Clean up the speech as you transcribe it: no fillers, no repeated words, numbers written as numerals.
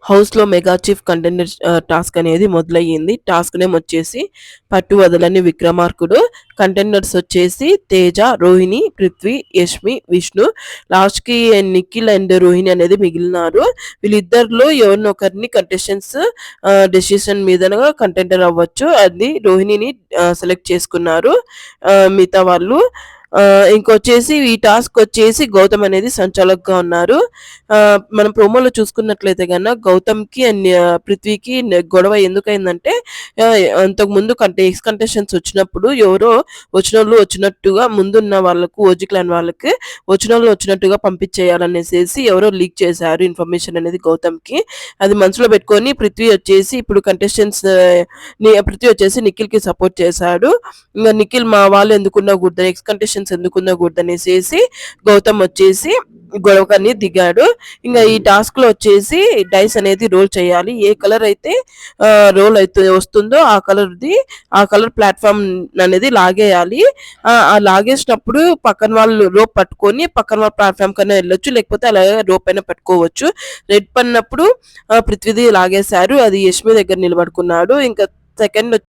హౌస్‌లో mega chief contender task అనేది మొదలయ్యింది. టాస్క్ నేమ్ వచ్చేసి పట్టు వదలని విక్రమార్కుడు. కంటెండర్స్ వచ్చేసి తేజ, రోహిణి, పృథ్వీ, యష్మి, విష్ణు. లాస్ట్‌కి నిఖిల్ అండ్ రోహిణి అనేది మిగిలినారు. వీళ్ళిద్దరిలో ఎవరినో ఒకరిని కంటెస్టెంట్స్ డెసిషన్ మీదనగా కంటెండర్ అవ్వచ్చు. అది రోహిణిని సెలెక్ట్ చేసుకున్నారు మిగతా వాళ్ళు. ఇంకొచ్చేసి ఈ టాస్క్ వచ్చేసి గౌతమ్ అనేది సంచాలకుగా ఉన్నారు. మనం ప్రోమోలో చూసుకున్నట్లయితే గన గౌతమ్‌కి అండ్ పృథ్వీకి గొడవ ఎందుకయిందంటే అంతకుముందు ఎక్స్ కంటెస్టెంట్స్ వచ్చినప్పుడు ఎవరో వచ్చినోళ్ళు వచ్చినట్టుగా ముందున్న వాళ్ళకు ఓజీ క్లాన్ వాళ్ళకి వచ్చినోళ్ళు వచ్చినట్టుగా పంపించేయాలనేసేసి ఎవరో లీక్ చేశారు ఇన్ఫర్మేషన్ అనేది గౌతమ్‌కి. అది మనసులో పెట్టుకొని పృథ్వీ వచ్చేసి ఇప్పుడు కంటెస్టెంట్స్ పృథ్వీ వచ్చేసి నిఖిల్‌కి సపోర్ట్ చేశాడు. ఇంక నిఖిల్ మా వాళ్ళు ఎందుకున్నా ఎక్స్ కంటెస్టెంట్స్ ఎందుకున్నా అనేసేసి గౌతమ్ వచ్చేసి గొడవకని దిగాడు. ఇంకా ఈ టాస్క్ లో వచ్చేసి డైస్ అనేది రోల్ చేయాలి. ఏ కలర్ అయితే రోల్ అయితే వస్తుందో ఆ కలర్ ప్లాట్ఫామ్ అనేది లాగేయాలి. ఆ లాగేసినప్పుడు పక్కన వాళ్ళు రోప్ పట్టుకొని పక్కన వాళ్ళ ప్లాట్ఫామ్ కన్నా వెళ్ళొచ్చు, లేకపోతే అలాగే రోప్ అయినా పట్టుకోవచ్చు. రెడ్ పడినప్పుడు పృథ్వీది లాగేశారు. అది యష్మి దగ్గర నిలబడుకున్నాడు. ఇంకా సెకండ్